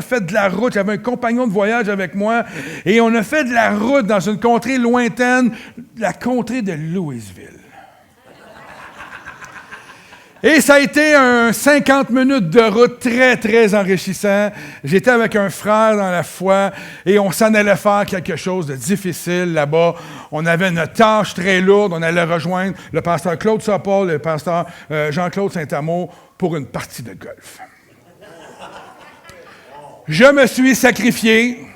a fait de la route. J'avais un compagnon de voyage avec moi. Et on a fait de la route dans une contrée lointaine, la contrée de Louisville. Et ça a été un 50 minutes de route très, très enrichissant. J'étais avec un frère dans la foi et on s'en allait faire quelque chose de difficile là-bas. On avait une tâche très lourde. On allait rejoindre le pasteur Claude Sopol et le pasteur Jean-Claude Saint-Amour pour une partie de golf. Je me suis sacrifié.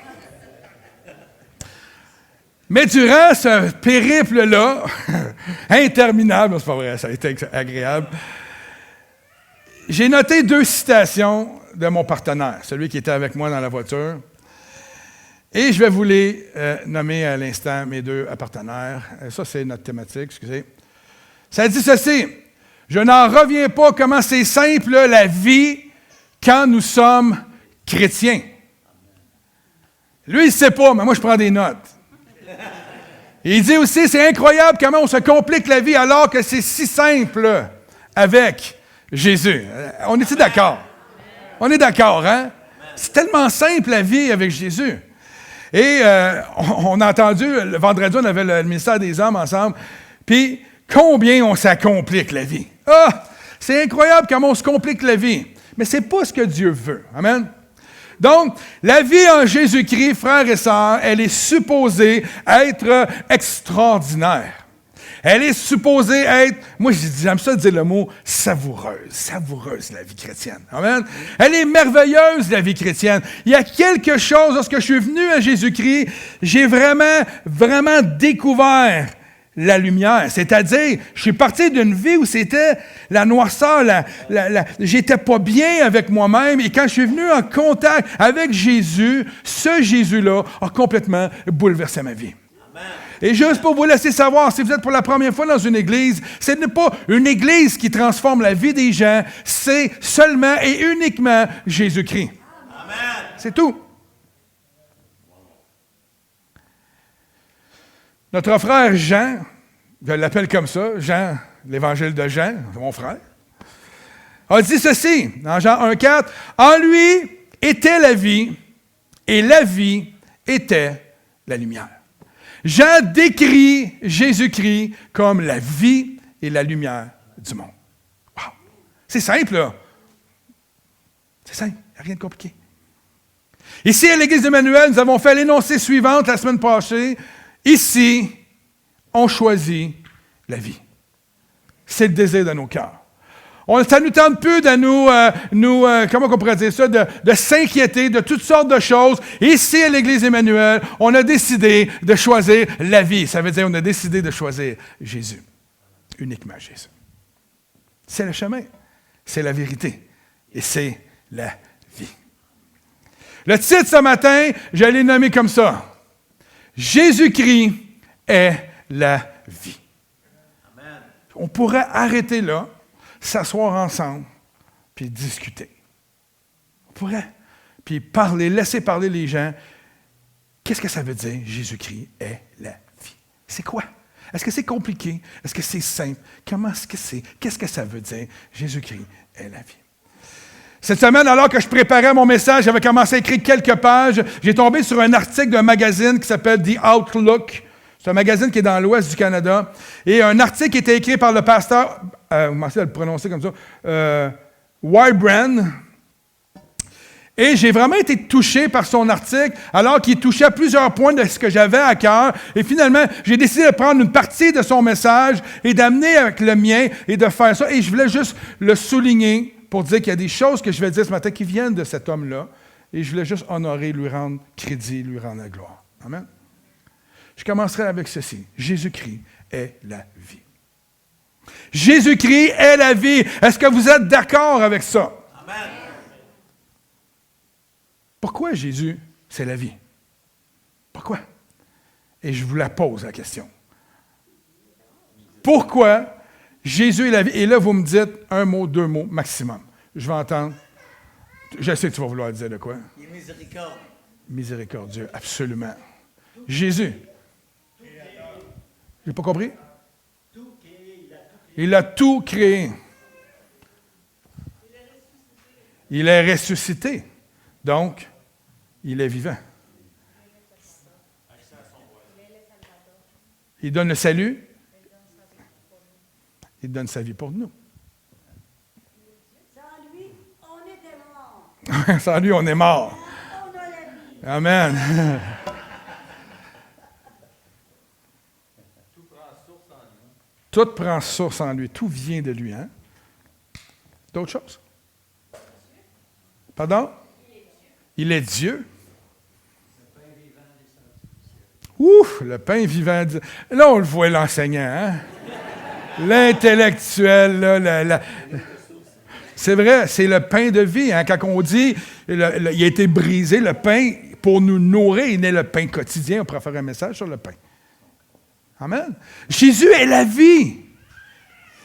Mais durant ce périple-là, interminable, c'est pas vrai, ça a été agréable, j'ai noté 2 citations de mon partenaire, celui qui était avec moi dans la voiture. Et je vais vous les nommer à l'instant, mes 2 partenaires. Ça, c'est notre thématique, excusez. Ça dit ceci. « Je n'en reviens pas comment c'est simple, la vie, quand nous sommes chrétiens. » Lui, il ne sait pas, mais moi, je prends des notes. Et il dit aussi, c'est incroyable comment on se complique la vie alors que c'est si simple avec Jésus. On est-tu d'accord? On est d'accord, hein? C'est tellement simple la vie avec Jésus. Et on a entendu, le vendredi, on avait le ministère des hommes ensemble, puis combien on s'accomplique la vie. Ah! C'est incroyable comment on se complique la vie. Mais ce n'est pas ce que Dieu veut. Amen? Donc, la vie en Jésus-Christ, frères et sœurs, elle est supposée être extraordinaire. Elle est supposée être, moi j'aime ça dire le mot savoureuse la vie chrétienne. Amen. Elle est merveilleuse la vie chrétienne. Il y a quelque chose, lorsque je suis venu à Jésus-Christ, j'ai vraiment découvert la lumière. C'est-à-dire, je suis parti d'une vie où c'était la noirceur, j'étais pas bien avec moi-même, et quand je suis venu en contact avec Jésus, ce Jésus-là a complètement bouleversé ma vie. Amen. Et juste pour vous laisser savoir, si vous êtes pour la première fois dans une église, ce n'est pas une église qui transforme la vie des gens, c'est seulement et uniquement Jésus-Christ. Amen. C'est tout. Notre frère Jean, je l'appelle comme ça, Jean, l'évangile de Jean, mon frère, a dit ceci, dans Jean 1,4, « En lui était la vie, et la vie était la lumière. » Jean décrit Jésus-Christ comme la vie et la lumière du monde. Wow! C'est simple, là. C'est simple, il n'y a rien de compliqué. Ici, à l'Église d'Emmanuel, nous avons fait l'énoncé suivante la semaine passée. Ici, on choisit la vie. C'est le désir de nos cœurs. Ça ne nous tente plus de comment on pourrait dire ça, de s'inquiéter de toutes sortes de choses. Ici, à l'Église Emmanuel, on a décidé de choisir la vie. Ça veut dire qu'on a décidé de choisir Jésus. Uniquement Jésus. C'est le chemin. C'est la vérité. Et c'est la vie. Le titre ce matin, je l'ai nommé comme ça. Jésus-Christ est la vie. Amen. On pourrait arrêter là, s'asseoir ensemble, puis discuter. On pourrait. Puis laisser parler les gens. Qu'est-ce que ça veut dire, Jésus-Christ est la vie? C'est quoi? Est-ce que c'est compliqué? Est-ce que c'est simple? Comment est-ce que c'est? Qu'est-ce que ça veut dire, Jésus-Christ est la vie? Cette semaine, alors que je préparais mon message, j'avais commencé à écrire quelques pages. J'ai tombé sur un article d'un magazine qui s'appelle The Outlook. C'est un magazine qui est dans l'ouest du Canada. Et un article qui était écrit par le pasteur, vous m'essayez de le prononcer comme ça, Wybrand. Et j'ai vraiment été touché par son article, alors qu'il touchait à plusieurs points de ce que j'avais à cœur. Et finalement, j'ai décidé de prendre une partie de son message et d'amener avec le mien et de faire ça. Et je voulais juste le souligner pour dire qu'il y a des choses que je vais dire ce matin qui viennent de cet homme-là. Et je voulais juste honorer, lui rendre crédit, lui rendre la gloire. Amen. Je commencerai avec ceci. Jésus-Christ est la vie. Jésus-Christ est la vie. Est-ce que vous êtes d'accord avec ça? Amen. Pourquoi Jésus, c'est la vie? Pourquoi? Et je vous la pose, la question. Pourquoi Jésus est la vie? Et là, vous me dites un mot, 2 mots maximum. Je vais entendre. Je sais que tu vas vouloir dire de quoi. Il est miséricordieux. Miséricordieux, absolument. Jésus. J'ai pas compris? Il a tout créé. Il est ressuscité. Donc, il est vivant. Il donne le salut. Il donne sa vie pour nous. Sans lui, on était mort. Sans lui, on est mort. On a la vie. Amen. Tout prend source en lui. Tout vient de lui. Hein? D'autres choses? Pardon? Il est Dieu. Ouf, le pain vivant. Là, on le voit, l'enseignant. Hein? L'intellectuel. Là, c'est vrai, c'est le pain de vie. Hein? Quand on dit il a été brisé, le pain, pour nous nourrir, il est le pain quotidien. On pourrait faire un message sur le pain. Amen. Jésus est la vie.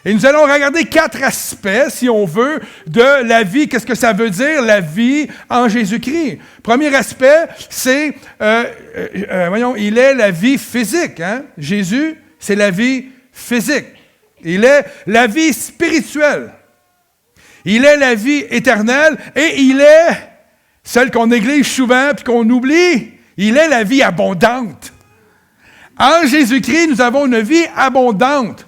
Et nous allons regarder 4 aspects, si on veut, de la vie. Qu'est-ce que ça veut dire, la vie en Jésus-Christ? Premier aspect, c'est, il est la vie physique. Hein? Jésus, c'est la vie physique. Il est la vie spirituelle. Il est la vie éternelle et il est celle qu'on néglige souvent puis qu'on oublie. Il est la vie abondante. En Jésus-Christ, nous avons une vie abondante.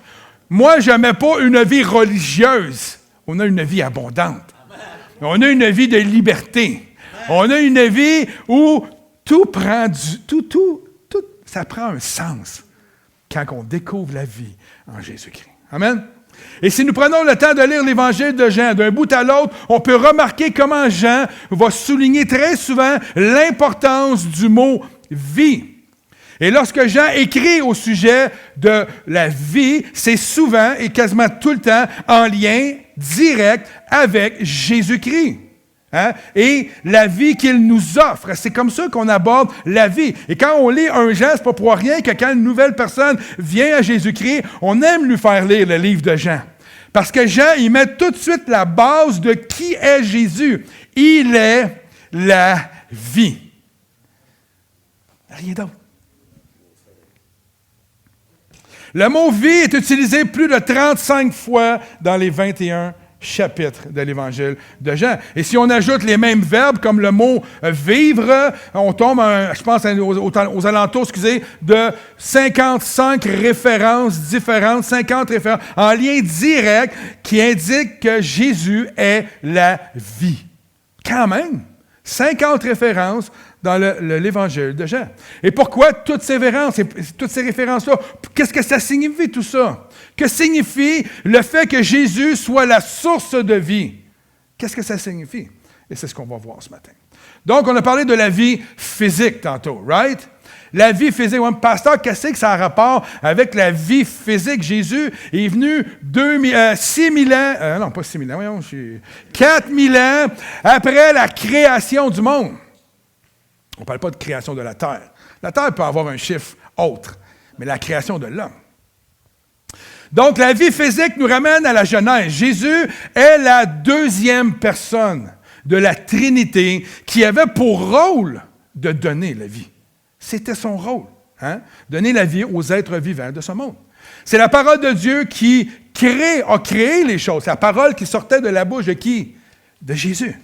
Moi, je ne mets pas une vie religieuse. On a une vie abondante. On a une vie de liberté. On a une vie où tout prend ça prend un sens quand on découvre la vie en Jésus-Christ. Amen. Et si nous prenons le temps de lire l'Évangile de Jean d'un bout à l'autre, on peut remarquer comment Jean va souligner très souvent l'importance du mot « vie ». Et lorsque Jean écrit au sujet de la vie, c'est souvent et quasiment tout le temps en lien direct avec Jésus-Christ. Hein? Et la vie qu'il nous offre. C'est comme ça qu'on aborde la vie. Et quand on lit un Jean, c'est pas pour rien que quand une nouvelle personne vient à Jésus-Christ, on aime lui faire lire le livre de Jean. Parce que Jean, il met tout de suite la base de qui est Jésus. Il est la vie. Rien d'autre. Le mot « vie » est utilisé plus de 35 fois dans les 21 chapitres de l'Évangile de Jean. Et si on ajoute les mêmes verbes, comme le mot « vivre », on tombe, je pense, aux alentours, de 55 références différentes, 50 références en lien direct qui indiquent que Jésus est la vie. Quand même, 50 références dans l'Évangile de Jean. Et pourquoi toutes ces références-là? Qu'est-ce que ça signifie tout ça? Que signifie le fait que Jésus soit la source de vie? Qu'est-ce que ça signifie? Et c'est ce qu'on va voir ce matin. Donc, on a parlé de la vie physique tantôt, right? La vie physique. Ouais, pasteur, qu'est-ce que ça a rapport avec la vie physique? Jésus est venu 6 000 ans, non, pas 6 000 ans, voyons, 4 000 ans après la création du monde. On ne parle pas de création de la terre. La terre peut avoir un chiffre autre, mais la création de l'homme. Donc, la vie physique nous ramène à la Genèse. Jésus est la deuxième personne de la Trinité qui avait pour rôle de donner la vie. C'était son rôle, hein? Donner la vie aux êtres vivants de ce monde. C'est la parole de Dieu qui a créé les choses. C'est la parole qui sortait de la bouche de qui? De Jésus.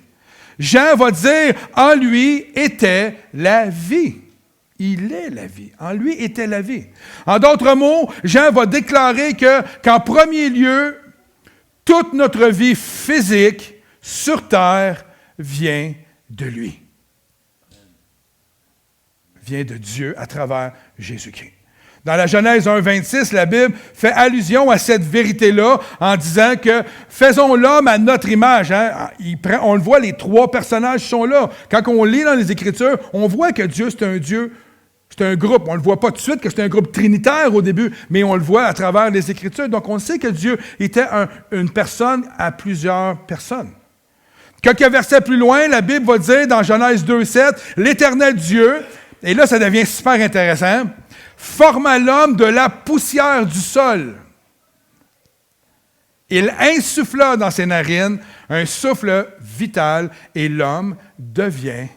Jean va dire, en lui était la vie. Il est la vie. En lui était la vie. En d'autres mots, Jean va déclarer qu'en premier lieu, toute notre vie physique sur terre vient de lui. Vient de Dieu à travers Jésus-Christ. Dans la Genèse 1,26, la Bible fait allusion à cette vérité-là en disant que faisons l'homme à notre image. Hein? On le voit, les 3 personnages sont là. Quand on lit dans les Écritures, on voit que Dieu, c'est un Dieu, c'est un groupe. On ne le voit pas tout de suite que c'est un groupe trinitaire au début, mais on le voit à travers les Écritures. Donc, on sait que Dieu était une personne à plusieurs personnes. Quelques versets plus loin, la Bible va dire dans Genèse 2,7, l'Éternel Dieu, et là, ça devient super intéressant, forma l'homme de la poussière du sol. Il insuffla dans ses narines un souffle vital et l'homme devient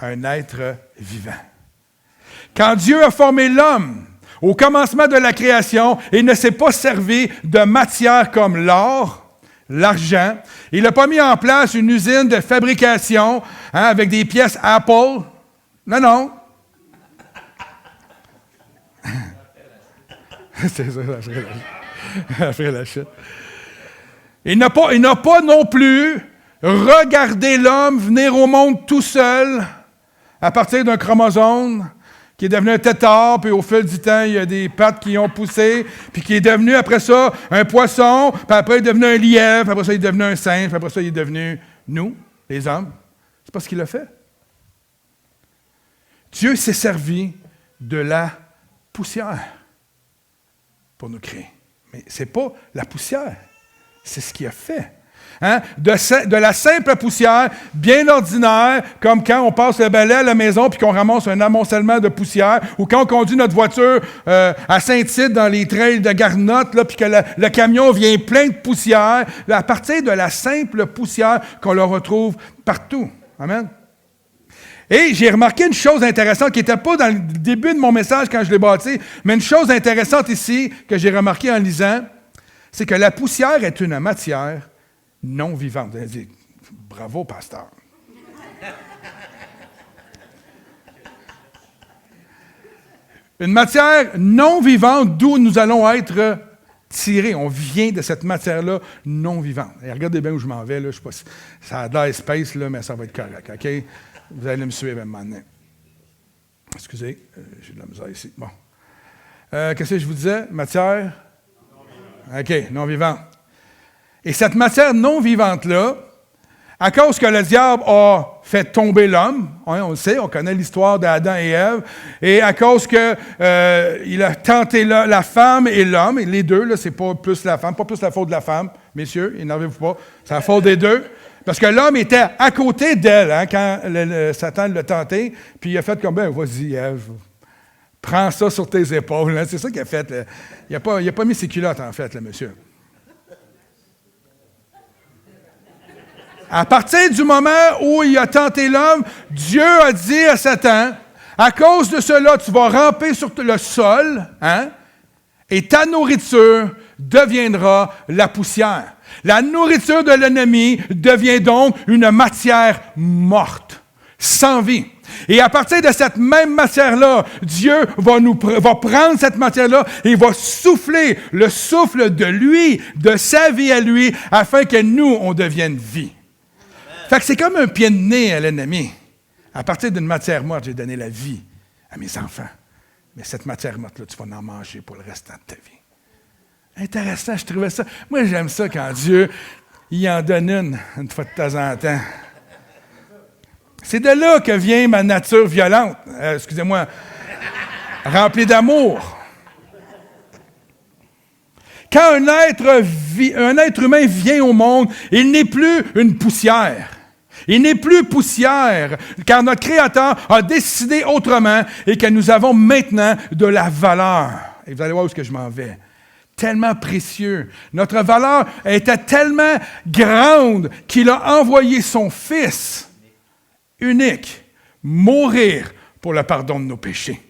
un être vivant. Quand Dieu a formé l'homme, au commencement de la création, il ne s'est pas servi de matière comme l'or, l'argent. Il n'a pas mis en place une usine de fabrication avec des pièces Apple. Non, non. C'est ça, après la chute. Il n'a pas non plus regardé l'homme venir au monde tout seul à partir d'un chromosome qui est devenu un tétard, puis au fil du temps, il y a des pattes qui ont poussé, puis qui est devenu après ça un poisson, puis après il est devenu un lièvre, puis après ça il est devenu un singe, puis après ça il est devenu nous, les hommes. C'est pas ce qu'il a fait. Dieu s'est servi de la poussière pour nous créer. Mais ce n'est pas la poussière, c'est ce qu'il a fait. Hein? De la simple poussière, bien ordinaire, comme quand on passe le balai à la maison puis qu'on ramasse un amoncellement de poussière, ou quand on conduit notre voiture à Saint-Tite dans les trails de Garnotte, là, puis que le camion vient plein de poussière, là, à partir de la simple poussière qu'on le retrouve partout. Amen. Et j'ai remarqué une chose intéressante qui n'était pas dans le début de mon message quand je l'ai bâti, mais une chose intéressante ici que j'ai remarqué en lisant, c'est que la poussière est une matière non vivante. Vous allez dire, bravo, pasteur. Une matière non vivante d'où nous allons être tirés. On vient de cette matière-là non vivante. Et regardez bien où je m'en vais. Là. Je sais pas si ça a de l'air space, là, mais ça va être correct. OK? Vous allez me suivre à un moment donné. Excusez, j'ai de la misère ici. Bon. Qu'est-ce que je vous disais? Matière? OK, non vivante. Et cette matière non vivante-là, à cause que le diable a fait tomber l'homme, hein, on le sait, on connaît l'histoire d'Adam et Ève, et à cause qu'il a tenté la femme et l'homme, et les deux, là, c'est pas plus la femme, pas plus la faute de la femme, messieurs, énervez-vous pas, c'est la faute des deux, parce que l'homme était à côté d'elle hein, quand Satan l'a tenté, puis il a fait comme, ben vas-y Ève, prends ça sur tes épaules, hein, c'est ça qu'il a fait. Là. Il n'a pas mis ses culottes en fait, là, monsieur. À partir du moment où il a tenté l'homme, Dieu a dit à Satan, à cause de cela, tu vas ramper sur le sol, hein, et ta nourriture deviendra la poussière. La nourriture de l'ennemi devient donc une matière morte, sans vie. Et à partir de cette même matière-là, Dieu va prendre cette matière-là et va souffler le souffle de lui, de sa vie à lui, afin que nous, on devienne vie. Fait que c'est comme un pied de nez à l'ennemi. À partir d'une matière morte, j'ai donné la vie à mes enfants. Mais cette matière morte-là, tu vas en manger pour le restant de ta vie. Intéressant, je trouvais ça. Moi, j'aime ça quand Dieu, il en donne une fois de temps en temps. C'est de là que vient ma nature violente, excusez-moi, remplie d'amour. Quand un être humain vient au monde, il n'est plus une poussière. Il n'est plus poussière, car notre Créateur a décidé autrement et que nous avons maintenant de la valeur. Et vous allez voir où est-ce que je m'en vais. Tellement précieux. Notre valeur était tellement grande qu'il a envoyé son Fils unique mourir pour le pardon de nos péchés.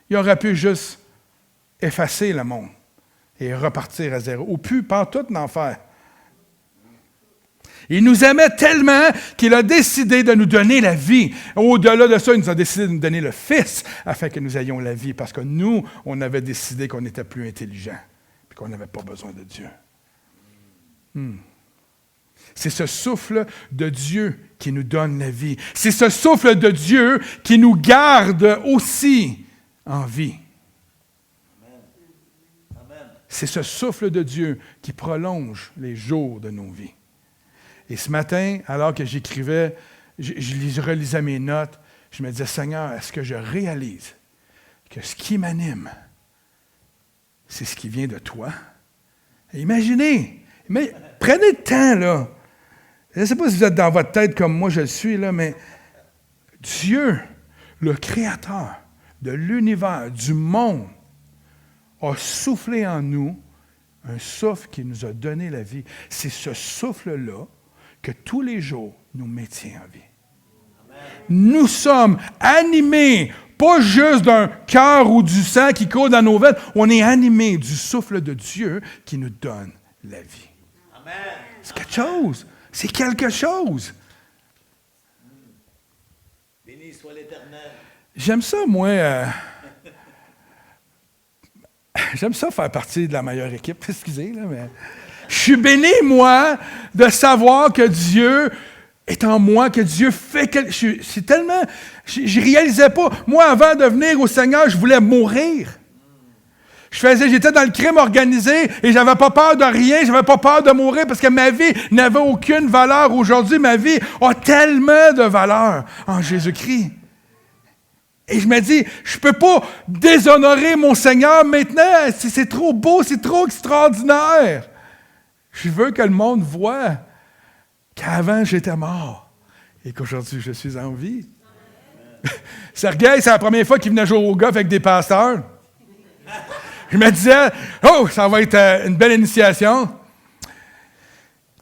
Il aurait pu juste effacer le monde et repartir à zéro. Ou plus, pantoute d'en faire. Il nous aimait tellement qu'il a décidé de nous donner la vie. Au-delà de ça, il nous a décidé de nous donner le Fils afin que nous ayons la vie. Parce que nous, on avait décidé qu'on était plus intelligents et qu'on n'avait pas besoin de Dieu. C'est ce souffle de Dieu qui nous donne la vie. C'est ce souffle de Dieu qui nous garde aussi en vie. C'est ce souffle de Dieu qui prolonge les jours de nos vies. Et ce matin, alors que j'écrivais, je relisais mes notes, je me disais, Seigneur, est-ce que je réalise que ce qui m'anime, c'est ce qui vient de toi? Et imaginez, mais prenez le temps, là. Je ne sais pas si vous êtes dans votre tête comme moi je le suis, là, mais Dieu, le Créateur de l'univers, du monde, a soufflé en nous un souffle qui nous a donné la vie. C'est ce souffle-là que tous les jours nous maintient en vie. Amen. Nous sommes animés, pas juste d'un cœur ou du sang qui coule dans nos veines, on est animés du souffle de Dieu qui nous donne la vie. Amen. C'est quelque chose. C'est quelque chose. soit l'Éternel. J'aime ça, moi. J'aime ça faire partie de la meilleure équipe. Excusez, là, mais. Je suis béni, moi, de savoir que Dieu est en moi, que Dieu fait quelque chose. C'est tellement. Je réalisais pas. Moi, avant de venir au Seigneur, je voulais mourir. J'étais dans le crime organisé et j'avais pas peur de rien, j'avais pas peur de mourir parce que ma vie n'avait aucune valeur. Aujourd'hui, ma vie a tellement de valeur en Jésus-Christ. Et je me dis, je peux pas déshonorer mon Seigneur maintenant. C'est trop beau, c'est trop extraordinaire. Je veux que le monde voie qu'avant j'étais mort et qu'aujourd'hui je suis en vie. Sergueï, c'est la première fois qu'il venait jouer au golf avec des pasteurs. Je me disais, oh, ça va être une belle initiation.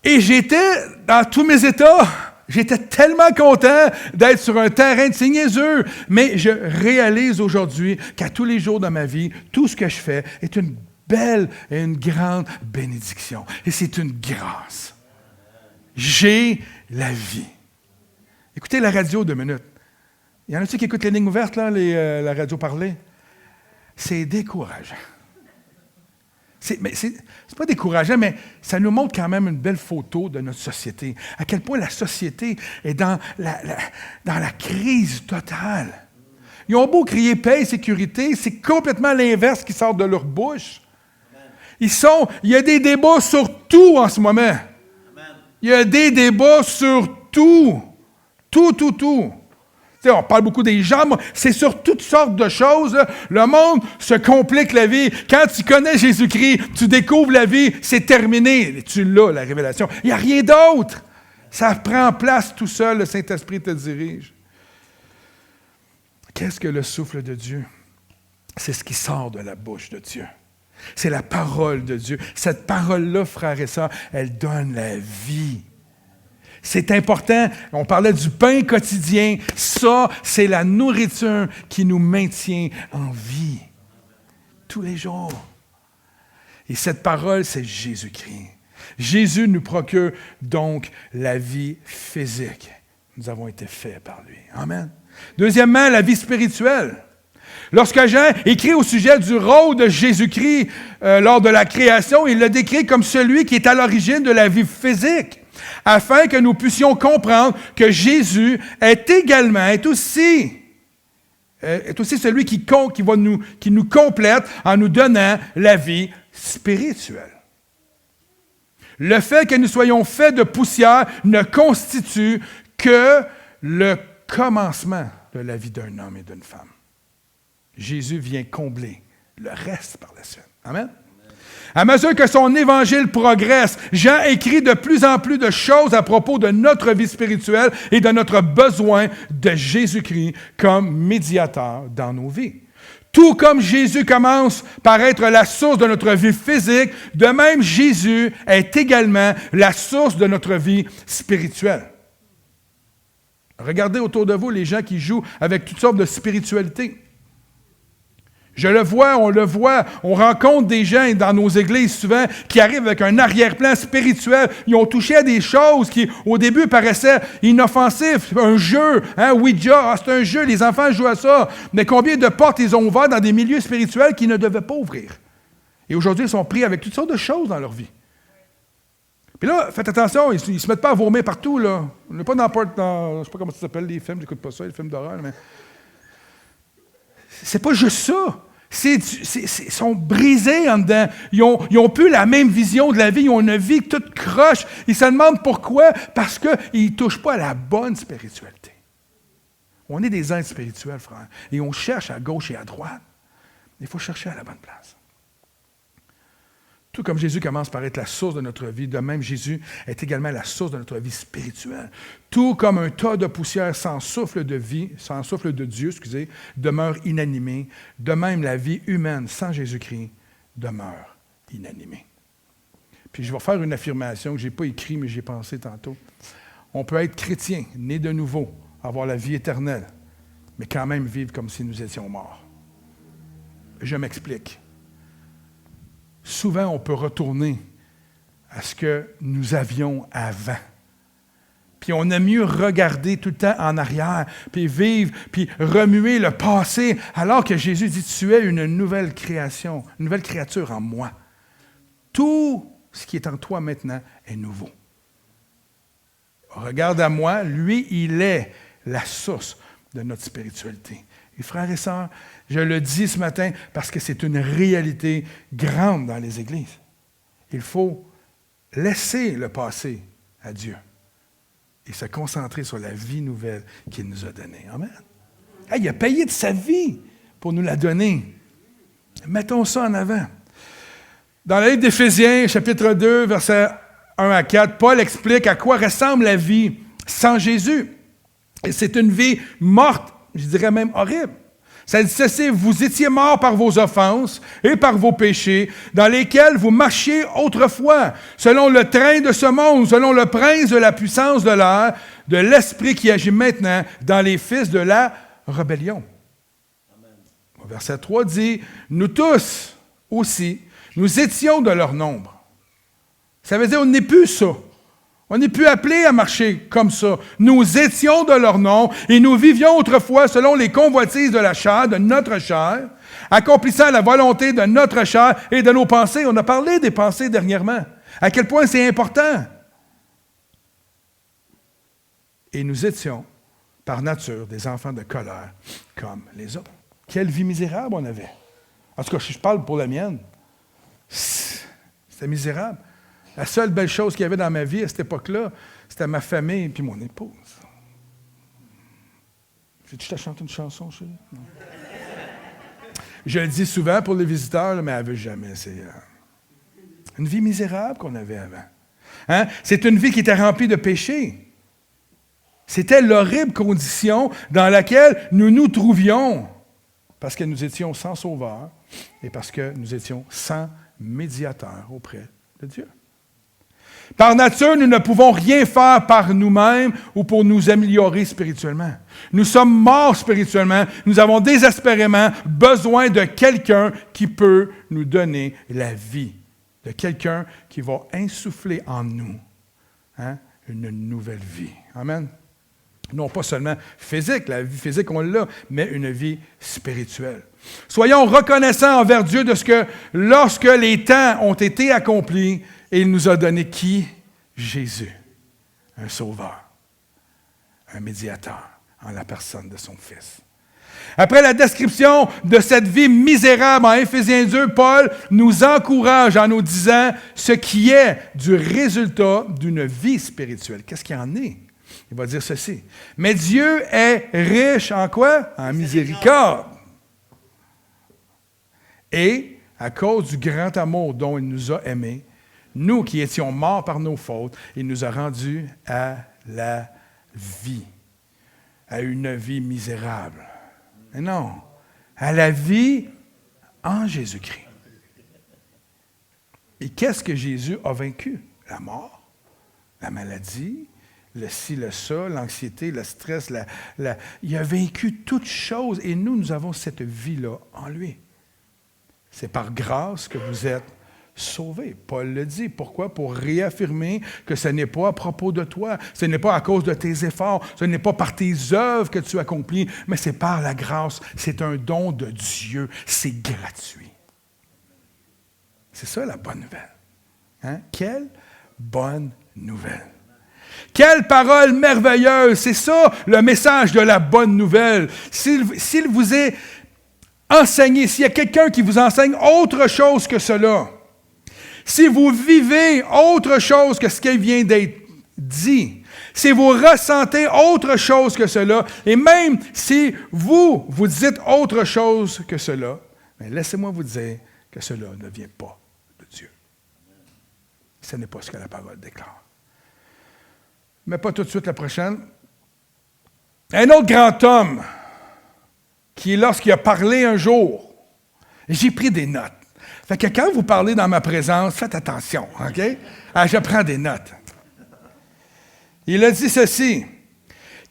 Et j'étais dans tous mes états. J'étais tellement content d'être sur un terrain de niaiseux. Mais je réalise aujourd'hui qu'à tous les jours de ma vie, tout ce que je fais est une belle et une grande bénédiction. Et c'est une grâce. J'ai la vie. Écoutez la radio 2 minutes. Il y en a-tu qui écoutent les lignes ouvertes, là, la radio parlée? C'est décourageant. C'est pas décourageant, mais ça nous montre quand même une belle photo de notre société. À quel point la société est dans la crise totale. Ils ont beau crier paix et sécurité, c'est complètement l'inverse qui sort de leur bouche. Il y a des débats sur tout en ce moment. Il y a des débats sur tout. Tout. On parle beaucoup des gens, mais c'est sur toutes sortes de choses. Là. Le monde se complique la vie. Quand tu connais Jésus-Christ, tu découvres la vie, c'est terminé. Tu l'as, la révélation. Il n'y a rien d'autre. Ça prend place tout seul, le Saint-Esprit te dirige. Qu'est-ce que le souffle de Dieu? C'est ce qui sort de la bouche de Dieu. C'est la parole de Dieu. Cette parole-là, frères et sœurs, elle donne la vie. C'est important. On parlait du pain quotidien. Ça, c'est la nourriture qui nous maintient en vie. Tous les jours. Et cette parole, c'est Jésus-Christ. Jésus nous procure donc la vie physique. Nous avons été faits par lui. Amen. Deuxièmement, la vie spirituelle. Lorsque Jean écrit au sujet du rôle de Jésus-Christ lors de la création, il le décrit comme celui qui est à l'origine de la vie physique, afin que nous puissions comprendre que Jésus est aussi celui qui nous complète en nous donnant la vie spirituelle. Le fait que nous soyons faits de poussière ne constitue que le commencement de la vie d'un homme et d'une femme. Jésus vient combler le reste par la suite. Amen. À mesure que son évangile progresse, Jean écrit de plus en plus de choses à propos de notre vie spirituelle et de notre besoin de Jésus-Christ comme médiateur dans nos vies. Tout comme Jésus commence par être la source de notre vie physique, de même Jésus est également la source de notre vie spirituelle. Regardez autour de vous les gens qui jouent avec toutes sortes de spiritualités. Je le vois, on rencontre des gens dans nos églises souvent qui arrivent avec un arrière-plan spirituel. Ils ont touché à des choses qui, au début, paraissaient inoffensives. Un jeu, Ouija, c'est un jeu, les enfants jouent à ça. Mais combien de portes ils ont ouvertes dans des milieux spirituels qu'ils ne devaient pas ouvrir? Et aujourd'hui, ils sont pris avec toutes sortes de choses dans leur vie. Puis là, faites attention, ils ne se mettent pas à vomir partout, là. On n'est pas dans je ne sais pas comment ça s'appelle, les films, j'écoute pas ça, les films d'horreur, mais... C'est pas juste ça. Ils sont brisés en dedans. Ils ont plus la même vision de la vie. Ils ont une vie toute croche. Ils se demandent pourquoi. Parce qu'ils ne touchent pas à la bonne spiritualité. On est des êtres spirituels, frère. Et on cherche à gauche et à droite. Il faut chercher à la bonne place. Tout comme Jésus commence par être la source de notre vie, de même Jésus est également la source de notre vie spirituelle. Tout comme un tas de poussière sans souffle de vie, sans souffle de Dieu, demeure inanimé, de même la vie humaine sans Jésus-Christ demeure inanimée. Puis je vais faire une affirmation que je n'ai pas écrite, mais j'ai pensé tantôt. On peut être chrétien, né de nouveau, avoir la vie éternelle, mais quand même vivre comme si nous étions morts. Je m'explique. Souvent, on peut retourner à ce que nous avions avant. Puis on aime mieux regarder tout le temps en arrière, puis vivre, puis remuer le passé, alors que Jésus dit, tu es une nouvelle création, une nouvelle créature en moi. Tout ce qui est en toi maintenant est nouveau. Regarde à moi, lui, il est la source de notre spiritualité. Et frères et sœurs, je le dis ce matin parce que c'est une réalité grande dans les églises. Il faut laisser le passé à Dieu et se concentrer sur la vie nouvelle qu'il nous a donnée. Amen. Hey, il a payé de sa vie pour nous la donner. Mettons ça en avant. Dans le livre d'Éphésiens, chapitre 2, versets 1 à 4, Paul explique à quoi ressemble la vie sans Jésus. Et c'est une vie morte, je dirais même horrible. Ça dit ceci, vous étiez morts par vos offenses et par vos péchés, dans lesquels vous marchiez autrefois, selon le train de ce monde, selon le prince de la puissance de l'air, de l'esprit qui agit maintenant dans les fils de la rébellion. Amen. Verset 3 dit, nous tous aussi, nous étions de leur nombre. Ça veut dire on n'est plus ça. On n'est plus appelés à marcher comme ça. Nous étions de leur nom et nous vivions autrefois selon les convoitises de la chair, de notre chair, accomplissant la volonté de notre chair et de nos pensées. On a parlé des pensées dernièrement. À quel point c'est important. Et nous étions, par nature, des enfants de colère comme les autres. Quelle vie misérable on avait. En tout cas, je parle pour la mienne. C'était misérable. La seule belle chose qu'il y avait dans ma vie à cette époque-là, c'était ma famille et puis mon épouse. J'ai-tu t'ai chanté une chanson, chérie? Non. Je le dis souvent pour les visiteurs, mais elle ne veut jamais. C'est une vie misérable qu'on avait avant. Hein? C'est une vie qui était remplie de péchés. C'était l'horrible condition dans laquelle nous nous trouvions, parce que nous étions sans sauveur et parce que nous étions sans médiateur auprès de Dieu. Par nature, nous ne pouvons rien faire par nous-mêmes ou pour nous améliorer spirituellement. Nous sommes morts spirituellement. Nous avons désespérément besoin de quelqu'un qui peut nous donner la vie, de quelqu'un qui va insuffler en nous une nouvelle vie. Amen. Non pas seulement physique, la vie physique on l'a, mais une vie spirituelle. Soyons reconnaissants envers Dieu de ce que lorsque les temps ont été accomplis, il nous a donné qui? Jésus, un sauveur, un médiateur en la personne de son Fils. Après la description de cette vie misérable en Éphésiens 2, Paul nous encourage en nous disant ce qui est du résultat d'une vie spirituelle. Qu'est-ce qu'il en est? Il va dire ceci. Mais Dieu est riche en quoi? En miséricorde. Et à cause du grand amour dont il nous a aimés, nous qui étions morts par nos fautes, il nous a rendus à la vie, à une vie misérable. Mais non, à la vie en Jésus-Christ. Et qu'est-ce que Jésus a vaincu? La mort, la maladie, le ci, le ça, l'anxiété, le stress. Il a vaincu toutes choses et nous avons cette vie-là en lui. C'est par grâce que vous êtes sauvés. Paul le dit. Pourquoi? Pour réaffirmer que ce n'est pas à propos de toi, ce n'est pas à cause de tes efforts, ce n'est pas par tes œuvres que tu accomplis, mais c'est par la grâce. C'est un don de Dieu. C'est gratuit. C'est ça la bonne nouvelle. Hein? Quelle bonne nouvelle. Quelle parole merveilleuse! C'est ça le message de la bonne nouvelle. S'il vous est enseigné, s'il y a quelqu'un qui vous enseigne autre chose que cela, si vous vivez autre chose que ce qui vient d'être dit, si vous ressentez autre chose que cela, et même si vous dites autre chose que cela, bien, laissez-moi vous dire que cela ne vient pas de Dieu. Ce n'est pas ce que la parole déclare. Mais pas tout de suite la prochaine. Un autre grand homme, qui lorsqu'il a parlé un jour, j'ai pris des notes. Fait que quand vous parlez dans ma présence, faites attention, OK? Je prends des notes. Il a dit ceci.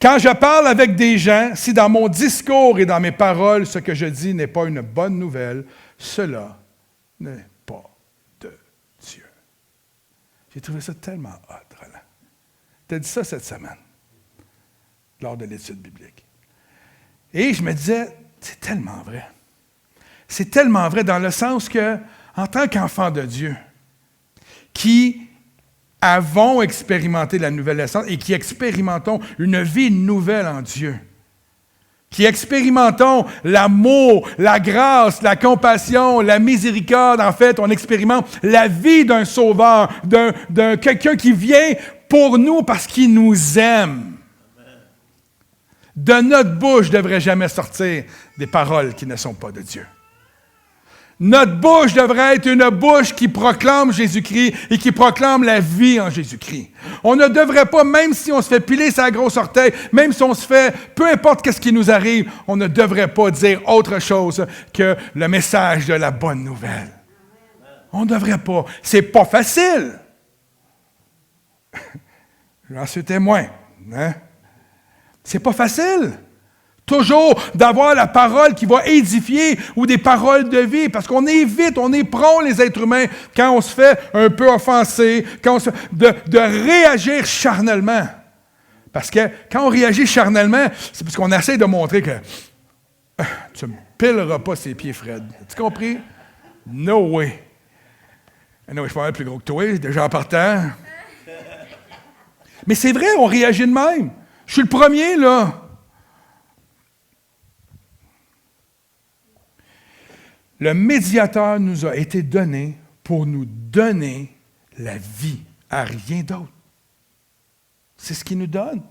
Quand je parle avec des gens, si dans mon discours et dans mes paroles, ce que je dis n'est pas une bonne nouvelle, cela n'est pas de Dieu. J'ai trouvé ça tellement hot, Roland. m'étais dit ça cette semaine, lors de l'étude biblique. Et je me disais, c'est tellement vrai. C'est tellement vrai dans le sens que, en tant qu'enfant de Dieu, qui avons expérimenté la nouvelle naissance et qui expérimentons une vie nouvelle en Dieu, qui expérimentons l'amour, la grâce, la compassion, la miséricorde. En fait, on expérimente la vie d'un sauveur, d'un quelqu'un qui vient pour nous parce qu'il nous aime. De notre bouche ne devrait jamais sortir des paroles qui ne sont pas de Dieu. Notre bouche devrait être une bouche qui proclame Jésus-Christ et qui proclame la vie en Jésus-Christ. On ne devrait pas, même si on se fait piler sa grosse orteil, même si on se fait, peu importe ce qui nous arrive, on ne devrait pas dire autre chose que le message de la bonne nouvelle. On ne devrait pas. C'est pas facile. J'en suis témoin. Hein? C'est pas facile. Toujours d'avoir la parole qui va édifier ou des paroles de vie, parce qu'on est vite, on est prompt, les êtres humains, quand on se fait un peu offenser, de réagir charnellement. Parce que quand on réagit charnellement, c'est parce qu'on essaie de montrer que tu ne me pileras pas ses pieds, Fred. As-tu compris? No way. Non, je suis pas mal plus gros que toi, déjà en partant. Mais c'est vrai, on réagit de même. Je suis le premier, là. Le médiateur nous a été donné pour nous donner la vie, à rien d'autre. C'est ce qu'il nous donne.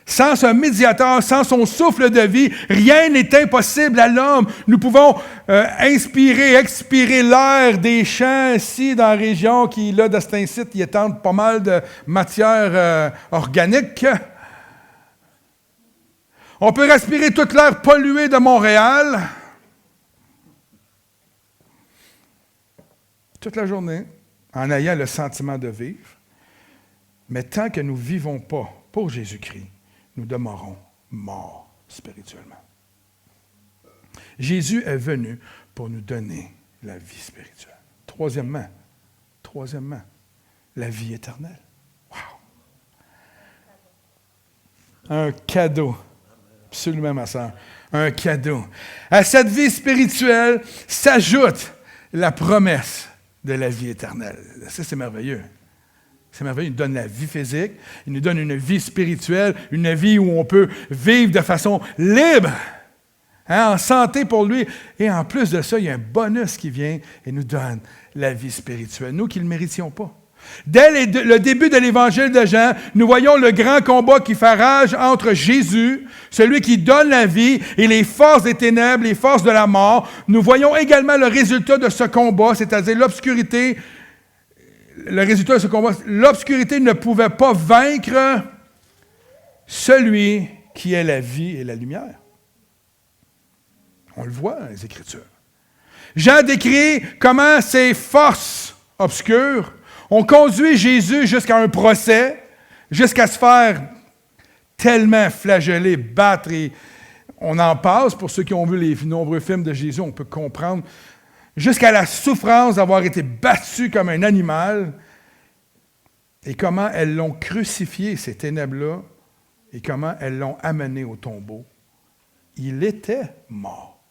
Sans ce médiateur, sans son souffle de vie, rien n'est impossible à l'homme. Nous pouvons inspirer, expirer l'air des champs ici dans la région qui, là, de cet site, y étendent pas mal de matière organique. On peut respirer toute l'air pollué de Montréal toute la journée en ayant le sentiment de vivre. Mais tant que nous ne vivons pas pour Jésus-Christ, nous demeurons morts spirituellement. Jésus est venu pour nous donner la vie spirituelle. Troisièmement, la vie éternelle. Wow! Un cadeau. Absolument, ma sœur. Un cadeau. À cette vie spirituelle s'ajoute la promesse de la vie éternelle. Ça, c'est merveilleux. C'est merveilleux. Il nous donne la vie physique, il nous donne une vie spirituelle, une vie où on peut vivre de façon libre, en santé pour lui. Et en plus de ça, il y a un bonus qui vient et nous donne la vie spirituelle. Nous qui ne le méritions pas. Dès le début de l'évangile de Jean, nous voyons le grand combat qui fait rage entre Jésus, celui qui donne la vie, et les forces des ténèbres, les forces de la mort. Nous voyons également le résultat de ce combat, c'est-à-dire l'obscurité. Le résultat de ce combat, l'obscurité ne pouvait pas vaincre celui qui est la vie et la lumière. On le voit dans les Écritures. Jean décrit comment ces forces obscures ont conduit Jésus jusqu'à un procès, jusqu'à se faire tellement flageller, battre, et on en passe. Pour ceux qui ont vu les nombreux films de Jésus, on peut comprendre, jusqu'à la souffrance d'avoir été battu comme un animal, et comment elles l'ont crucifié, ces ténèbres-là, et comment elles l'ont amené au tombeau. Il était mort.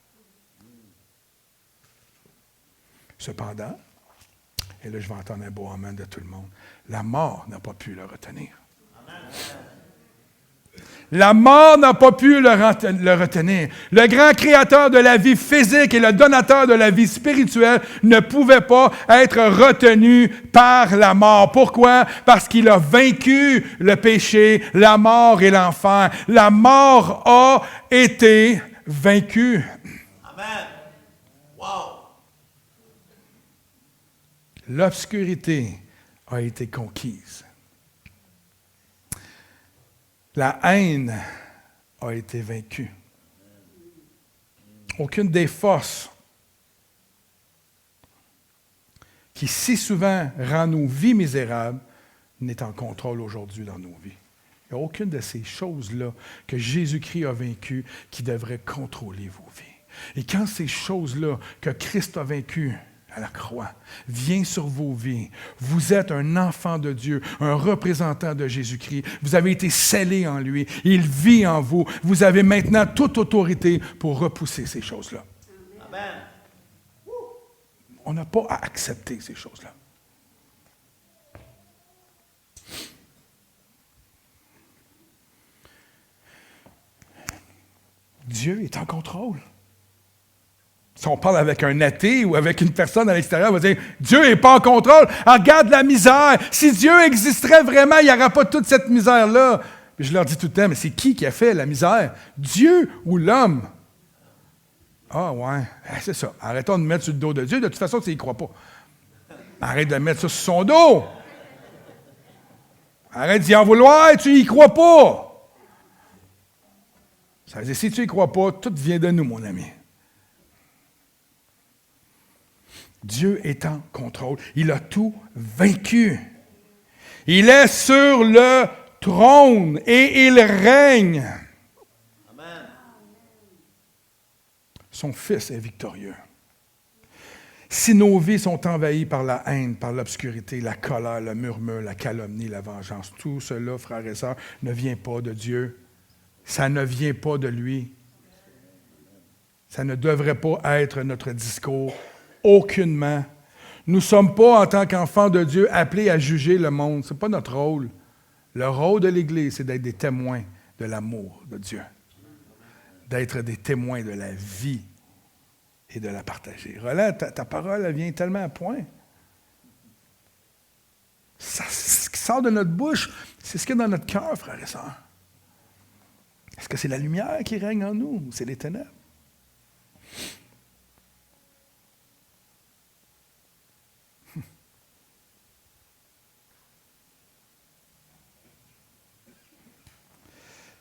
Cependant, et là, je vais entendre un beau amen de tout le monde. La mort n'a pas pu le retenir. Amen. La mort n'a pas pu le retenir. Le grand créateur de la vie physique et le donateur de la vie spirituelle ne pouvait pas être retenu par la mort. Pourquoi? Parce qu'il a vaincu le péché, la mort et l'enfer. La mort a été vaincue. Amen. Wow. L'obscurité a été conquise. La haine a été vaincue. Aucune des forces qui si souvent rend nos vies misérables n'est en contrôle aujourd'hui dans nos vies. Il n'y a aucune de ces choses-là que Jésus-Christ a vaincues qui devrait contrôler vos vies. Et quand ces choses-là que Christ a vaincues à la croix vient sur vos vies. Vous êtes un enfant de Dieu, un représentant de Jésus-Christ. Vous avez été scellé en lui. Il vit en vous. Vous avez maintenant toute autorité pour repousser ces choses-là. Amen. On n'a pas à accepter ces choses-là. Dieu est en contrôle. Si on parle avec un athée ou avec une personne à l'extérieur, on va dire « Dieu n'est pas en contrôle. Regarde la misère. Si Dieu existerait vraiment, il n'y aurait pas toute cette misère-là. » Puis je leur dis tout le temps, mais c'est qui a fait la misère? Dieu ou l'homme? Ah ouais, c'est ça. Arrêtons de mettre sur le dos de Dieu. De toute façon, tu n'y crois pas. Arrête de mettre ça sur son dos. Arrête d'y en vouloir, tu n'y crois pas. Ça veut dire, si tu n'y crois pas, tout vient de nous, mon ami. Dieu est en contrôle. Il a tout vaincu. Il est sur le trône et il règne. Amen. Son Fils est victorieux. Si nos vies sont envahies par la haine, par l'obscurité, la colère, le murmure, la calomnie, la vengeance, tout cela, frères et sœurs, ne vient pas de Dieu. Ça ne vient pas de lui. Ça ne devrait pas être notre discours, aucunement. Nous ne sommes pas, en tant qu'enfants de Dieu, appelés à juger le monde. Ce n'est pas notre rôle. Le rôle de l'Église, c'est d'être des témoins de l'amour de Dieu. D'être des témoins de la vie et de la partager. Roland, ta parole, elle vient tellement à point. Ce qui sort de notre bouche, c'est ce qu'il y a dans notre cœur, frères et sœurs. Est-ce que c'est la lumière qui règne en nous ou c'est les ténèbres?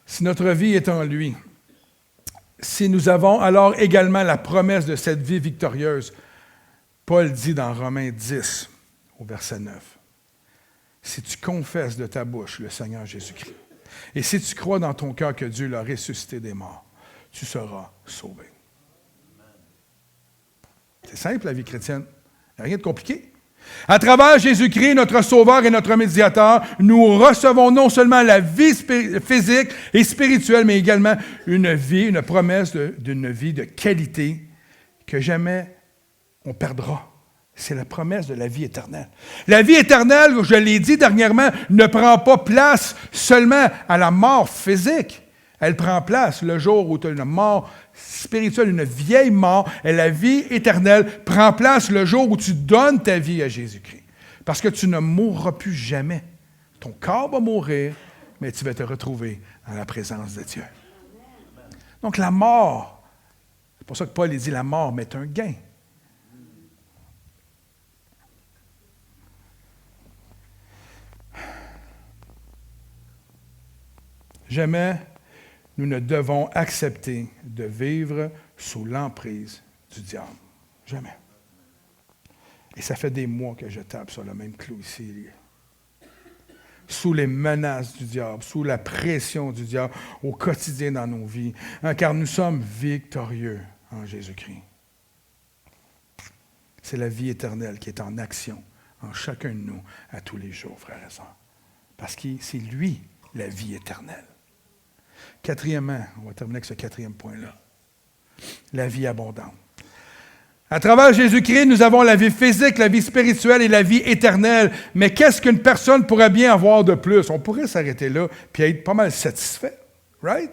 Si notre vie est en lui, si nous avons alors également la promesse de cette vie victorieuse, Paul dit dans Romains 10, au verset 9, « Si tu confesses de ta bouche le Seigneur Jésus-Christ, et si tu crois dans ton cœur que Dieu l'a ressuscité des morts, tu seras sauvé. » C'est simple, la vie chrétienne. Il n'y a rien de compliqué. À travers Jésus-Christ, notre Sauveur et notre Médiateur, nous recevons non seulement la vie physique et spirituelle, mais également une promesse d'une vie de qualité que jamais on perdra. C'est la promesse de la vie éternelle. La vie éternelle, je l'ai dit dernièrement, ne prend pas place seulement à la mort physique. Elle prend place le jour où tu as une mort spirituelle, une vieille mort, et la vie éternelle prend place le jour où tu donnes ta vie à Jésus-Christ. Parce que tu ne mourras plus jamais. Ton corps va mourir, mais tu vas te retrouver dans la présence de Dieu. Donc la mort, c'est pour ça que Paul dit la mort, mais c'est un gain. Jamais nous ne devons accepter de vivre sous l'emprise du diable. Jamais. Et ça fait des mois que je tape sur le même clou ici. Sous les menaces du diable, sous la pression du diable au quotidien dans nos vies, car nous sommes victorieux en Jésus-Christ. C'est la vie éternelle qui est en action en chacun de nous à tous les jours, frères et sœurs. Parce que c'est lui, la vie éternelle. Quatrièmement, on va terminer avec ce quatrième point-là. La vie abondante. À travers Jésus-Christ, nous avons la vie physique, la vie spirituelle et la vie éternelle. Mais qu'est-ce qu'une personne pourrait bien avoir de plus? On pourrait s'arrêter là et être pas mal satisfait. Right?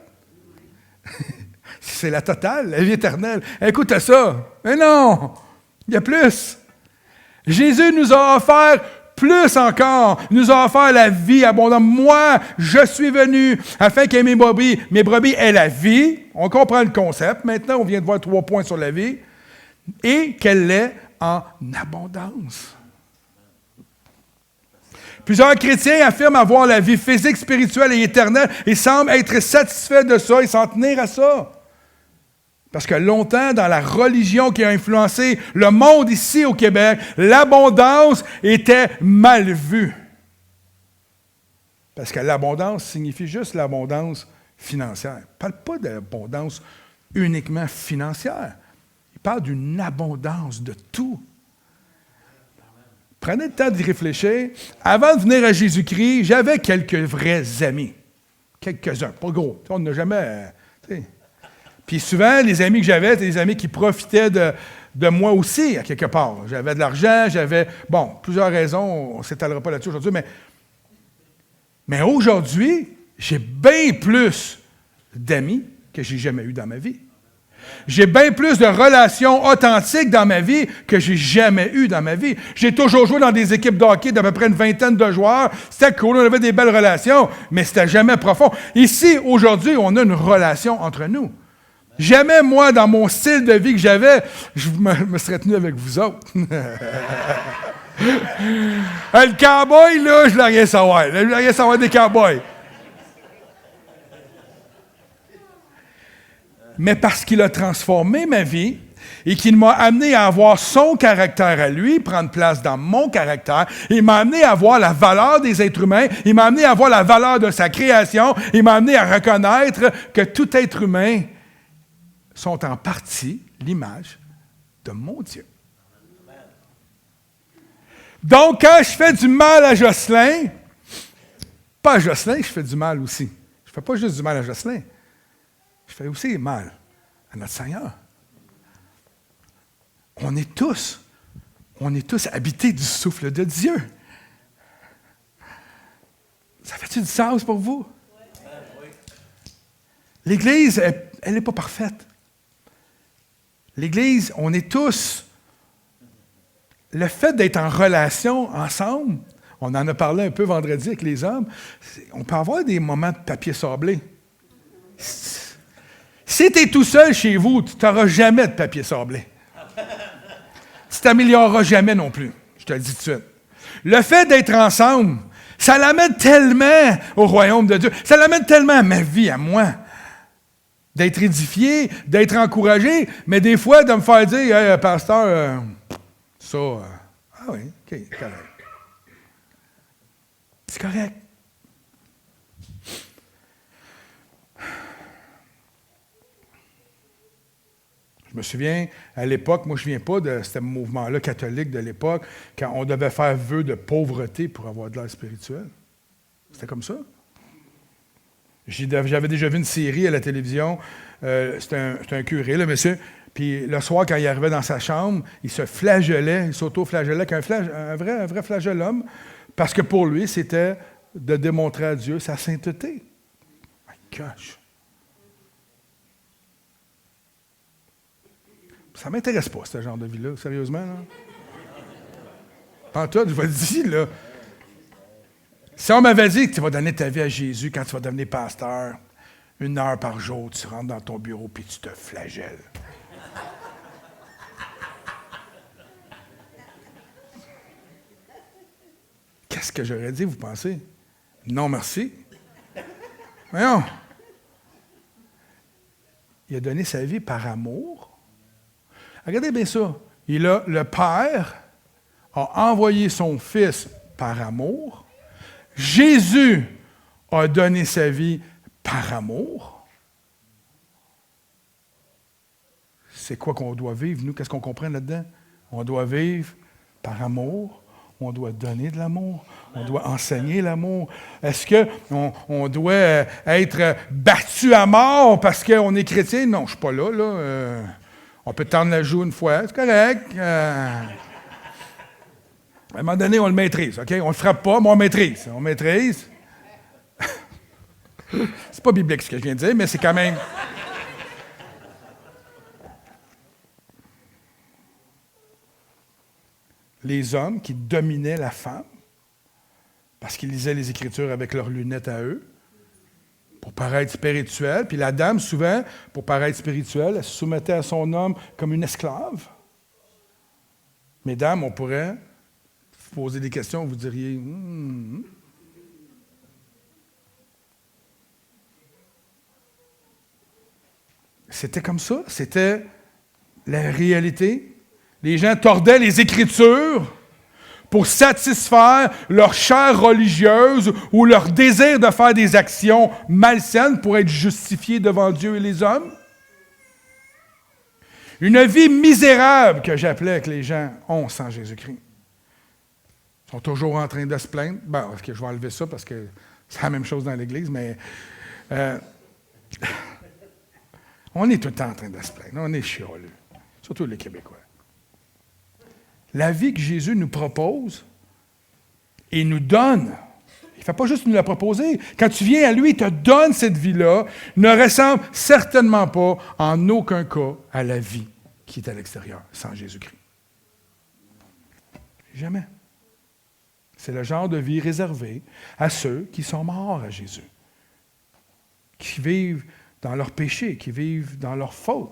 C'est la totale, la vie éternelle. Écoute à ça. Mais non! Il y a plus. Jésus nous a offert plus encore, il nous a offert la vie abondante. Moi, je suis venu afin que mes brebis aient la vie. On comprend le concept. Maintenant, on vient de voir 3 points sur la vie. Et qu'elle l'ait en abondance. Plusieurs chrétiens affirment avoir la vie physique, spirituelle et éternelle et semblent être satisfaits de ça et s'en tenir à ça. Parce que longtemps, dans la religion qui a influencé le monde ici au Québec, l'abondance était mal vue. Parce que l'abondance signifie juste l'abondance financière. Il ne parle pas d'abondance uniquement financière. Il parle d'une abondance de tout. Prenez le temps d'y réfléchir. Avant de venir à Jésus-Christ, j'avais quelques vrais amis. Quelques-uns, pas gros. On n'a jamais... Puis souvent, les amis que j'avais, c'était des amis qui profitaient de moi aussi, à quelque part. J'avais de l'argent, j'avais... Bon, plusieurs raisons, on ne s'étalera pas là-dessus aujourd'hui, mais aujourd'hui, j'ai bien plus d'amis que j'ai jamais eu dans ma vie. J'ai bien plus de relations authentiques dans ma vie que j'ai jamais eu dans ma vie. J'ai toujours joué dans des équipes de hockey d'à peu près une vingtaine de joueurs. C'était cool, on avait des belles relations, mais c'était jamais profond. Ici, aujourd'hui, on a une relation entre nous. Jamais, moi, dans mon style de vie que j'avais, je me serais tenu avec vous autres. Le cowboy, là, je ne rien savoir. Je ne rien savoir des cowboys. Mais parce qu'il a transformé ma vie et qu'il m'a amené à avoir son caractère à lui, prendre place dans mon caractère, il m'a amené à voir la valeur des êtres humains, il m'a amené à voir la valeur de sa création, il m'a amené à reconnaître que tout être humain sont en partie l'image de mon Dieu. Donc, quand je fais du mal à Jocelyn, pas à Jocelyn, je fais du mal aussi. Je ne fais pas juste du mal à Jocelyn. Je fais aussi mal à notre Seigneur. On est tous habités du souffle de Dieu. Ça fait-tu du sens pour vous? L'Église, elle n'est pas parfaite. L'Église, on est tous... Le fait d'être en relation ensemble, on en a parlé un peu vendredi avec les hommes, on peut avoir des moments de papier sablé. Si tu es tout seul chez vous, tu n'auras jamais de papier sablé. Tu ne t'amélioreras jamais non plus, je te le dis tout de suite. Le fait d'être ensemble, ça l'amène tellement au royaume de Dieu, ça l'amène tellement à ma vie, à moi, d'être édifié, d'être encouragé, mais des fois de me faire dire, hey, pasteur, ça, ah oui, OK, correct. C'est correct. Je me souviens, à l'époque, moi je ne viens pas de ce mouvement-là catholique de l'époque, quand on devait faire vœu de pauvreté pour avoir de l'air spirituel. C'était comme ça. J'avais déjà vu une série à la télévision, c'était un curé, le monsieur, puis le soir, quand il arrivait dans sa chambre, il se flagellait, il s'auto-flagellait avec un vrai flagellum, parce que pour lui, c'était de démontrer à Dieu sa sainteté. My gosh! Ça ne m'intéresse pas, ce genre de vie-là, sérieusement. Là. En tout, je vous le dis, là. Si on m'avait dit que tu vas donner ta vie à Jésus quand tu vas devenir pasteur, 1 heure par jour, tu rentres dans ton bureau et tu te flagelles. Qu'est-ce que j'aurais dit, vous pensez? Non, merci. Voyons. Il a donné sa vie par amour. Regardez bien ça. Le Père a envoyé son Fils par amour. Jésus a donné sa vie par amour. C'est quoi qu'on doit vivre, nous? Qu'est-ce qu'on comprend là-dedans? On doit vivre par amour. On doit donner de l'amour. On doit enseigner l'amour. Est-ce qu'on doit être battu à mort parce qu'on est chrétien? Non, je ne suis pas là. On peut tendre la joue une fois, c'est correct. À un moment donné, on le maîtrise, OK? On ne le frappe pas, mais on maîtrise. On maîtrise. C'est pas biblique ce que je viens de dire, mais c'est quand même... Les hommes qui dominaient la femme, parce qu'ils lisaient les Écritures avec leurs lunettes à eux, pour paraître spirituel. Puis la dame, souvent, pour paraître spirituelle, elle se soumettait à son homme comme une esclave. Mesdames, on pourrait vous poser des questions, vous diriez... C'était comme ça, c'était la réalité. Les gens tordaient les Écritures pour satisfaire leur chair religieuse ou leur désir de faire des actions malsaines pour être justifiés devant Dieu et les hommes. Une vie misérable que j'appelais que les gens ont sans Jésus-Christ. sont toujours en train de se plaindre. Bon, OK, je vais enlever ça parce que c'est la même chose dans l'Église, mais on est tout le temps en train de se plaindre. On est chialeux, surtout les Québécois. La vie que Jésus nous propose et nous donne, il ne fait pas juste nous la proposer. Quand tu viens à lui, il te donne cette vie-là, ne ressemble certainement pas en aucun cas à la vie qui est à l'extérieur, sans Jésus-Christ. Jamais. C'est le genre de vie réservée à ceux qui sont morts à Jésus, qui vivent dans leur péché, qui vivent dans leur faute,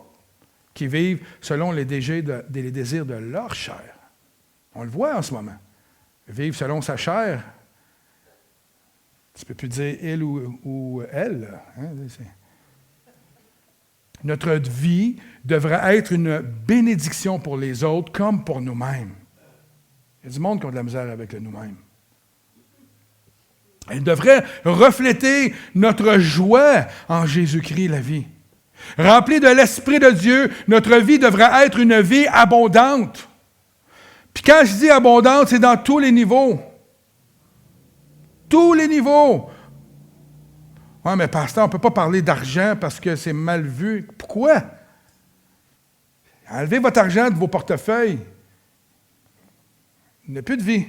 qui vivent selon les désirs de leur chair. On le voit en ce moment. Vivre selon sa chair, tu ne peux plus dire il ou elle. Hein? Notre vie devrait être une bénédiction pour les autres comme pour nous-mêmes. Il y a du monde qui a de la misère avec le nous-mêmes. Elle devrait refléter notre joie en Jésus-Christ, la vie. Remplie de l'Esprit de Dieu, notre vie devrait être une vie abondante. Puis quand je dis abondante, c'est dans tous les niveaux. Tous les niveaux. Oui, mais pasteur, on ne peut pas parler d'argent parce que c'est mal vu. Pourquoi? Enlevez votre argent de vos portefeuilles. Il n'y a plus de vie.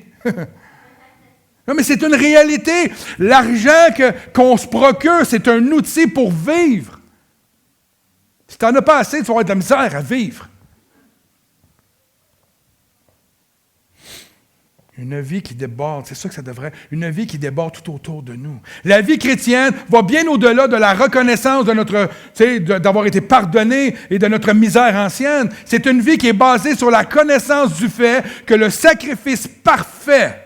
Non, mais c'est une réalité. L'argent qu'on se procure, c'est un outil pour vivre. Si tu n'en as pas assez, tu vas avoir de la misère à vivre. Une vie qui déborde, c'est ça que ça devrait être, une vie qui déborde tout autour de nous. La vie chrétienne va bien au-delà de la reconnaissance de notre, d'avoir été pardonné et de notre misère ancienne. C'est une vie qui est basée sur la connaissance du fait que le sacrifice parfait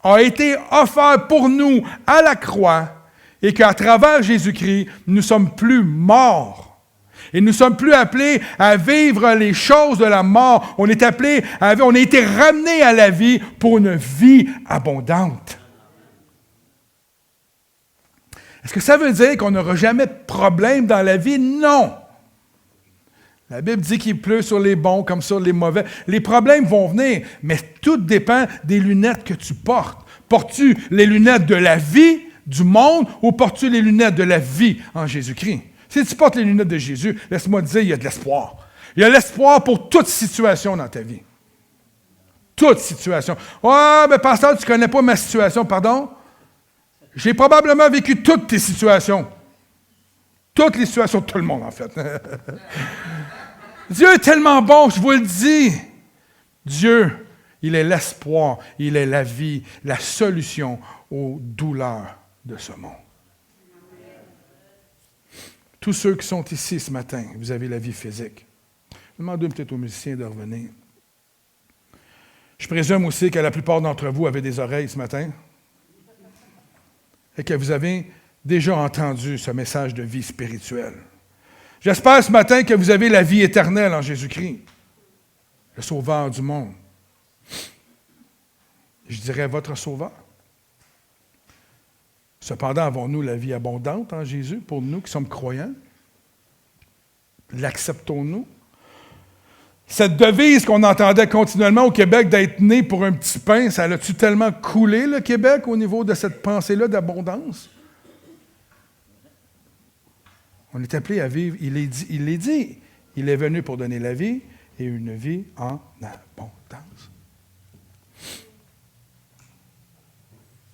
a été offert pour nous à la croix et qu'à travers Jésus-Christ, nous ne sommes plus morts. Et nous ne sommes plus appelés à vivre les choses de la mort. On est appelés on a été ramenés à la vie pour une vie abondante. Est-ce que ça veut dire qu'on n'aura jamais de problème dans la vie? Non. La Bible dit qu'il pleut sur les bons comme sur les mauvais. Les problèmes vont venir, mais tout dépend des lunettes que tu portes. Portes-tu les lunettes de la vie, du monde, ou portes-tu les lunettes de la vie en Jésus-Christ? Si tu portes les lunettes de Jésus, laisse-moi te dire, il y a de l'espoir. Il y a l'espoir pour toute situation dans ta vie. Toute situation. « Ah, mais pasteur, tu ne connais pas ma situation. » Pardon? J'ai probablement vécu toutes tes situations. Toutes les situations de tout le monde, en fait. Dieu est tellement bon, je vous le dis. Dieu, il est l'espoir, il est la vie, la solution aux douleurs de ce monde. Tous ceux qui sont ici ce matin, vous avez la vie physique. Demandez peut-être aux musiciens de revenir. Je présume aussi que la plupart d'entre vous avez des oreilles ce matin et que vous avez déjà entendu ce message de vie spirituelle. J'espère ce matin que vous avez la vie éternelle en Jésus-Christ, le Sauveur du monde. Je dirais votre Sauveur. Cependant, avons-nous la vie abondante en Jésus pour nous qui sommes croyants? L'acceptons-nous? Cette devise qu'on entendait continuellement au Québec d'être né pour un petit pain, ça a-tu tellement coulé le Québec au niveau de cette pensée-là d'abondance? On est appelé à vivre, il est dit, il est venu pour donner la vie et une vie en abondance.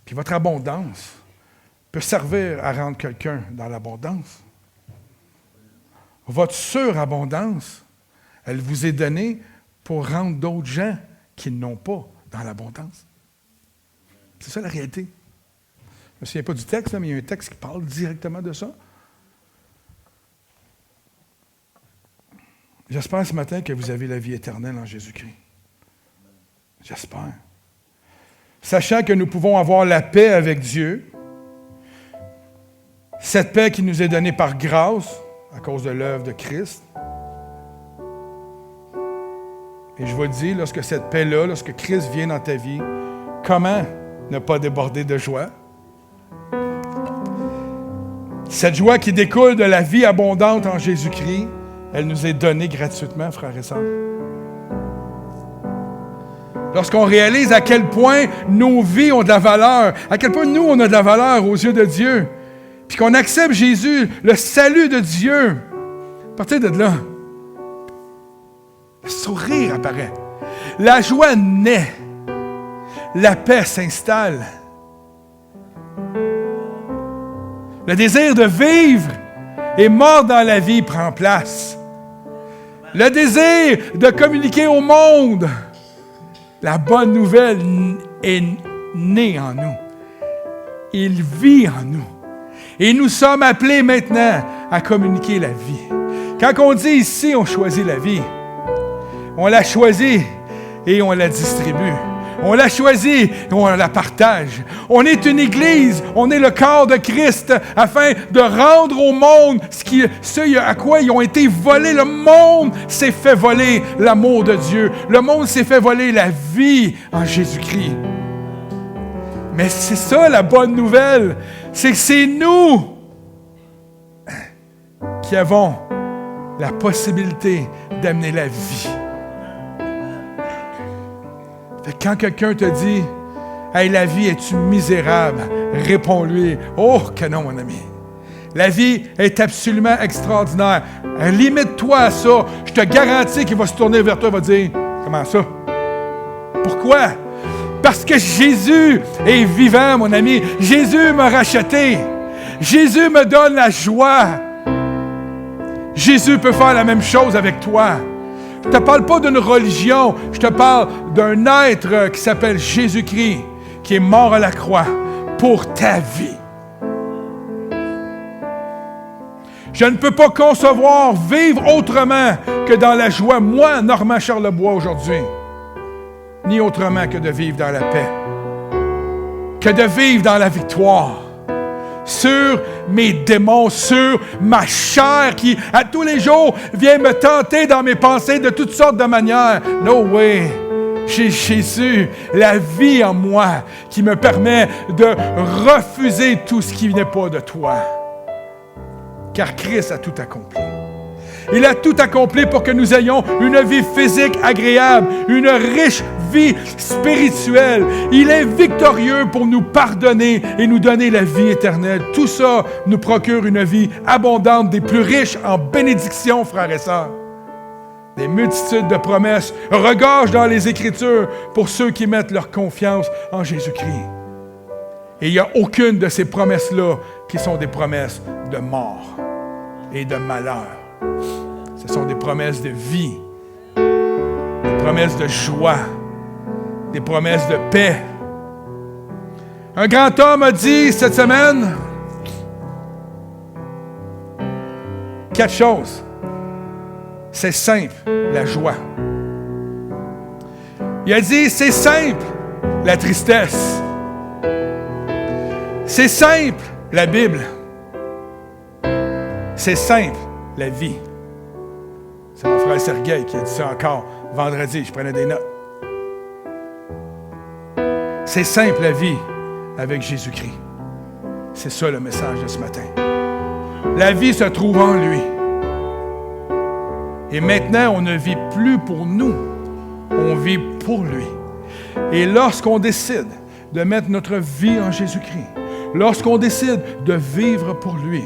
Puis votre abondance peut servir à rendre quelqu'un dans l'abondance. Votre surabondance, elle vous est donnée pour rendre d'autres gens qui n'ont pas dans l'abondance. C'est ça la réalité. Je ne me souviens pas du texte, mais il y a un texte qui parle directement de ça. J'espère ce matin que vous avez la vie éternelle en Jésus-Christ. J'espère. Sachant que nous pouvons avoir la paix avec Dieu, cette paix qui nous est donnée par grâce, à cause de l'œuvre de Christ. Et je vous le dis, lorsque cette paix-là, lorsque Christ vient dans ta vie, comment ne pas déborder de joie? Cette joie qui découle de la vie abondante en Jésus-Christ, elle nous est donnée gratuitement, frères et sœurs. Lorsqu'on réalise à quel point nos vies ont de la valeur, à quel point nous, on a de la valeur aux yeux de Dieu, puis qu'on accepte Jésus, le salut de Dieu, à partir de là, le sourire apparaît. La joie naît. La paix s'installe. Le désir de vivre et mort dans la vie prend place. Le désir de communiquer au monde. La bonne nouvelle est née en nous. Il vit en nous. Et nous sommes appelés maintenant à communiquer la vie. Quand on dit ici, on choisit la vie, on la choisit et on la distribue. On la choisit et on la partage. On est une Église, on est le corps de Christ afin de rendre au monde ce à quoi ils ont été volés. Le monde s'est fait voler l'amour de Dieu. Le monde s'est fait voler la vie en Jésus-Christ. Mais c'est ça la bonne nouvelle, c'est que c'est nous qui avons la possibilité d'amener la vie. Quand quelqu'un te dit « Hey, la vie, es-tu misérable? » Réponds-lui « Oh, que non, mon ami! La vie est absolument extraordinaire. Limite-toi à ça. Je te garantis qu'il va se tourner vers toi et va dire « Comment ça? » Pourquoi? Parce que Jésus est vivant, mon ami. Jésus m'a racheté. Jésus me donne la joie. Jésus peut faire la même chose avec toi. Je ne te parle pas d'une religion, je te parle d'un être qui s'appelle Jésus-Christ, qui est mort à la croix pour ta vie. Je ne peux pas concevoir vivre autrement que dans la joie, moi, Normand Charlebois, aujourd'hui, ni autrement que de vivre dans la paix, que de vivre dans la victoire. Sur mes démons, sur ma chair qui, à tous les jours, vient me tenter dans mes pensées de toutes sortes de manières. No way! J'ai Jésus, la vie en moi, qui me permet de refuser tout ce qui n'est pas de toi. Car Christ a tout accompli. Il a tout accompli pour que nous ayons une vie physique agréable, une riche vie spirituelle. Il est victorieux pour nous pardonner et nous donner la vie éternelle. Tout ça nous procure une vie abondante, des plus riches en bénédictions, frères et sœurs. Des multitudes de promesses regorgent dans les Écritures pour ceux qui mettent leur confiance en Jésus-Christ. Et il n'y a aucune de ces promesses-là qui sont des promesses de mort et de malheur. Ce sont des promesses de vie, des promesses de joie, des promesses de paix. Un grand homme a dit cette semaine 4 choses. C'est simple, la joie. Il a dit, c'est simple, la tristesse. C'est simple, la Bible. C'est simple, la vie. C'est mon frère Sergueï qui a dit ça encore vendredi. Je prenais des notes. C'est simple la vie avec Jésus-Christ. C'est ça le message de ce matin. La vie se trouve en lui. Et maintenant, on ne vit plus pour nous. On vit pour lui. Et lorsqu'on décide de mettre notre vie en Jésus-Christ, lorsqu'on décide de vivre pour lui,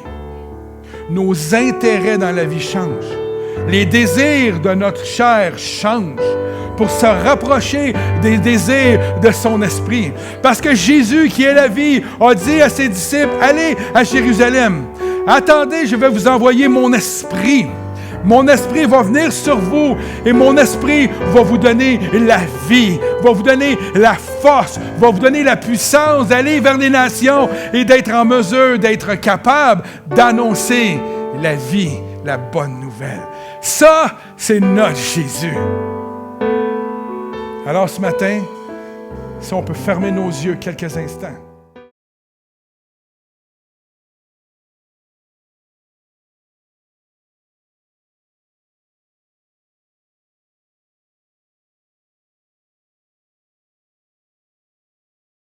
nos intérêts dans la vie changent. Les désirs de notre chair changent pour se rapprocher des désirs de son esprit. Parce que Jésus, qui est la vie, a dit à ses disciples, allez à Jérusalem. Attendez, je vais vous envoyer mon esprit. Mon esprit va venir sur vous et mon esprit va vous donner la vie, va vous donner la force, va vous donner la puissance d'aller vers les nations et d'être en mesure, d'être capable d'annoncer la vie, la bonne nouvelle. Ça, c'est notre Jésus. Alors ce matin, si on peut fermer nos yeux quelques instants.